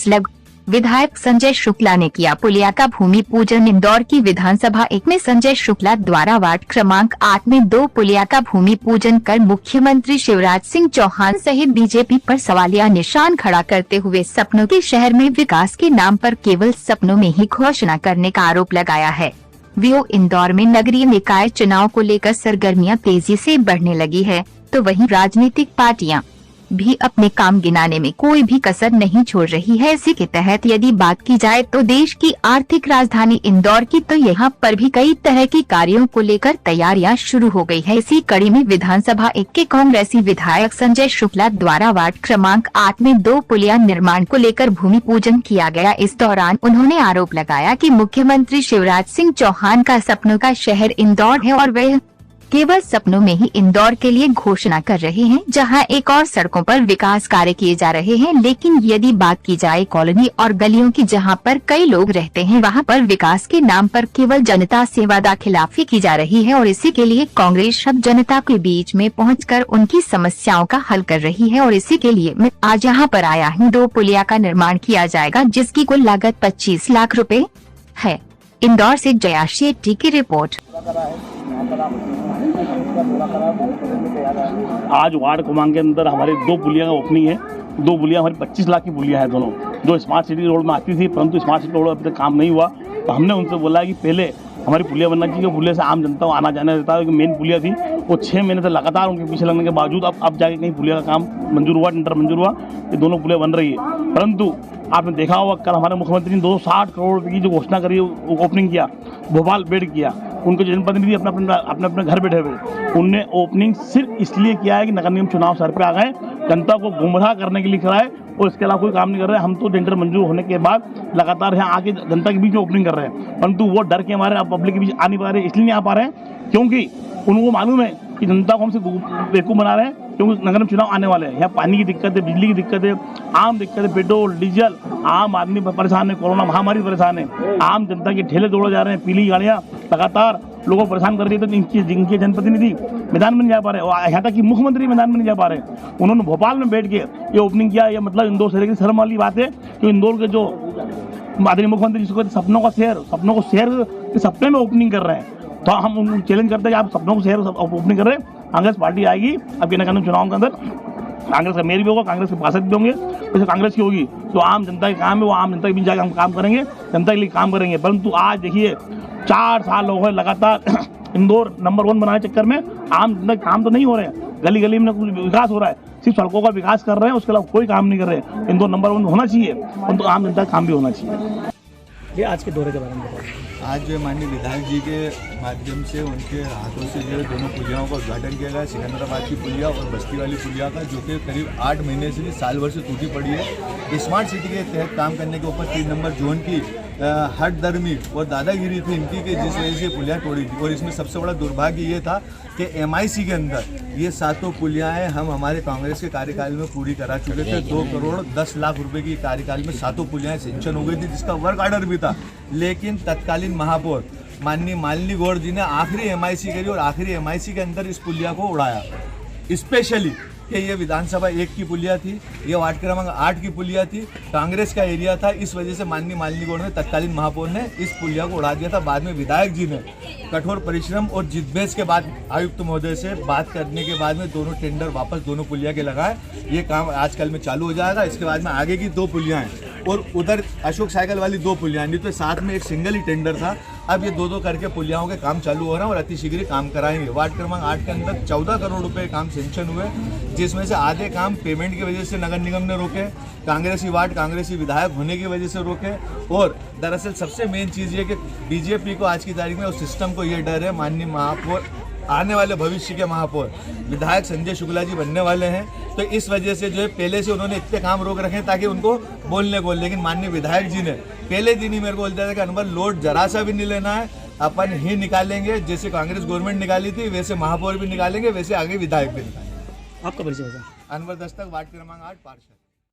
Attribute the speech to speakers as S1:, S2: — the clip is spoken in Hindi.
S1: लग। विधायक संजय शुक्ला ने किया पुलिया का भूमि पूजन। इंदौर की विधानसभा 1 में संजय शुक्ला द्वारा वार्ड क्रमांक 8 में 2 पुलिया का भूमि पूजन कर मुख्यमंत्री शिवराज सिंह चौहान सहित बीजेपी पर सवालिया निशान खड़ा करते हुए सपनों के शहर में विकास के नाम पर केवल सपनों में ही घोषणा करने का आरोप लगाया है। इंदौर में नगरीय निकाय चुनाव को लेकर सरगर्मियां तेजी से बढ़ने लगी है, तो वहीं राजनीतिक पार्टियां भी अपने काम गिनाने में कोई भी कसर नहीं छोड़ रही है। इसी के तहत यदि बात की जाए तो देश की आर्थिक राजधानी इंदौर की, तो यहाँ पर भी कई तरह के कार्यों को लेकर तैयारियां शुरू हो गई है। इसी कड़ी में विधानसभा 1 के कांग्रेसी विधायक संजय शुक्ला द्वारा वार्ड क्रमांक 8 में 2 पुलिया निर्माण को लेकर भूमि पूजन किया गया। इस दौरान उन्होंने आरोप लगाया कि मुख्यमंत्री शिवराज सिंह चौहान का सपनों का शहर इंदौर है और वह केवल सपनों में ही इंदौर के लिए घोषणा कर रहे हैं, जहां एक और सड़कों पर विकास कार्य किए जा रहे हैं। लेकिन यदि बात की जाए कॉलोनी और गलियों की, जहां पर कई लोग रहते हैं, वहां पर विकास के नाम पर केवल जनता से वादाखिलाफी की जा रही है और इसी के लिए कांग्रेस अब जनता के बीच में पहुंचकर उनकी समस्याओं का हल कर रही है। और इसी के लिए मैं आज यहाँ पर आया हूँ। 2 पुलिया का निर्माण किया जाएगा, जिसकी कुल लागत 25 लाख रुपए है। इंदौर से जया शेट्टी की रिपोर्ट।
S2: आज वार्ड क्रमांक के अंदर हमारे 2 पुलिया का ओपनिंग है। 2 पुलिया हमारी 25 लाख की पुलिया है दोनों, जो स्मार्ट सिटी रोड में आती थी, परंतु स्मार्ट सिटी रोड अभी तक काम नहीं हुआ। तो हमने उनसे बोला कि पहले हमारी पुलिया बनना चाहिए, पुलिया से आम जनता को आना जाना रहता है। मेन पुलिया थी वो 6 महीने से लगातार उनके पीछे लगने के बावजूद अब जाके कहीं पुलिया का काम मंजूर हुआ, टेंडर मंजूर हुआ, ये दोनों पुलिया बन रही है। परंतु आपने देखा होगा कल हमारे मुख्यमंत्री ने 260 करोड़ रुपये की जो घोषणा करी, ओपनिंग किया, भोपाल बेड किया। उनके जनप्रतिनिधि अपने घर बैठे हुए, उनने ओपनिंग सिर्फ इसलिए किया है कि नगर निगम चुनाव सर पे आ गए, जनता को गुमराह करने के लिए करा है और इसके अलावा कोई काम नहीं कर रहे हैं। हम तो टेंडर मंजूर होने के बाद लगातार यहाँ आके जनता के बीच में ओपनिंग कर रहे हैं, परंतु वो डर के हमारे पब्लिक के बीच आ नहीं पा रहे। इसलिए नहीं आ पा रहे हैं क्योंकि उनको मालूम है कि जनता को हमसे बेवकूफ़ बना रहे हैं, क्योंकि नगर निगम चुनाव आने वाले हैं। यहाँ पानी की दिक्कत है, बिजली की दिक्कत है, आम दिक्कत है, पेट्रोल डीजल, आम आदमी परेशान है, कोरोना महामारी परेशान है, आम जनता के ठेले तोड़े जा रहे हैं, पीली गाड़ियाँ लगातार लोगों को परेशान कर रही है। तो जिनके जनप्रतिनिधि मैदान में नहीं जा पा रहे, और यहाँ तक कि मुख्यमंत्री मैदान में नहीं जा पा रहे, उन्होंने भोपाल में बैठ के ये ओपनिंग किया। ये मतलब इंदौर शहर की शर्म वाली बात है कि इंदौर के जो माननीय मुख्यमंत्री जिसको सपनों को शहर के सपने में ओपनिंग कर रहे हैं, तो हम उनको चैलेंज करते हैं कि आप सपनों को शहर ओपनिंग कर रहे हैं। कांग्रेस पार्टी आएगी अब के नगर निगम चुनाव के अंदर, कांग्रेस का मेयर भी होगा, कांग्रेस के पार्षद भी होंगे, जैसे कांग्रेस की होगी। जो आम जनता के काम है वो आम जनता के बीच जाकर हम काम करेंगे, जनता के लिए काम करेंगे। परंतु आज देखिए 4 साल हो गए लगातार इंदौर नंबर 1 बनाने चक्कर में आम जनता के काम तो नहीं हो रहे हैं। गली गली में कुछ विकास हो रहा है, सिर्फ सड़कों का विकास कर रहे हैं, उसके अलावा कोई काम नहीं कर रहे हैं। इंदौर नंबर 1 होना चाहिए, परंतु आम जनता का काम भी होना चाहिए।
S3: ये आज के दौरे के बारे में बताइए।
S4: आज माननीय विधायक जी के माध्यम से उनके हाथों से जो दोनों पुलियाओं का उद्घाटन किया गया, सिकंदराबाद की पुलिया और बस्ती वाली पुलिया का, जो कि करीब 8 महीने से साल भर से टूटी पड़ी है। स्मार्ट सिटी के तहत काम करने के ऊपर 3 नंबर जोन की हट दर्मी और दादागिरी थी इनकी, कि जिस वजह से पुलिया तोड़ी थी। और इसमें सबसे बड़ा दुर्भाग्य ये था कि MIC के अंदर ये 7 पुलियाएँ हम हमारे कांग्रेस के कार्यकाल में पूरी करा चुके थे। 2 करोड़ 10 लाख रुपए की कार्यकाल में 7 पुलियाएँ सेंक्शन हो गई थी, जिसका वर्क ऑर्डर भी था। लेकिन तत्कालीन महापौर माननीय मालिनी गौड़ जी ने आखिरी MIC करी और आखिरी MIC के अंदर इस पुलिया को उड़ाया, स्पेशली कि ये विधानसभा 1 की पुलिया थी, ये वार्ड क्रमांक 8 की पुलिया थी, कांग्रेस का एरिया था। इस वजह से माननीय मालिनी गौड़ ने, तत्कालीन महापौर ने इस पुलिया को उड़ा दिया था। बाद में विधायक जी ने कठोर परिश्रम और जिद्दबहस के बाद आयुक्त महोदय से बात करने के बाद में दोनों टेंडर वापस दोनों पुलिया के लगाए। ये काम आजकल में चालू हो जाएगा। इसके बाद में आगे की 2 पुलियाँ हैं और उधर अशोक साइकिल वाली 2 पुलियाँ, नहीं तो साथ में एक सिंगल ही टेंडर था। अब ये 2-2 करके पुलियाओं के काम चालू हो रहे हैं और अतिशीघ्र काम कराएंगे। वार्ड क्रमांक 8 के अंदर 14 करोड़ रुपए काम सेंक्शन हुए, जिसमें से आधे काम पेमेंट की वजह से नगर निगम ने रोके, कांग्रेसी वार्ड कांग्रेसी विधायक होने की वजह से रोके। और दरअसल सबसे मेन चीज़ ये कि बीजेपी को आज की तारीख में उस सिस्टम को ये डर है, माननीय महापौर आने वाले भविष्य के महापौर विधायक संजय शुक्ला जी बनने वाले हैं, तो इस वजह से जो है पहले से उन्होंने इतने काम रोक रखे हैं ताकि उनको बोलने को। लेकिन माननीय विधायक जी ने पहले दिन ही मेरे को बोल दिया था कि अनवर लोड जरा सा भी नहीं लेना है, अपन ही निकालेंगे। जैसे कांग्रेस गवर्नमेंट निकाली थी वैसे महापौर भी निकालेंगे, वैसे आगे विधायक भी निकालेंगे।
S3: आपका परिचय है?
S4: अनवर दस्तक, वार्ड क्रमांक 8 पार्षद।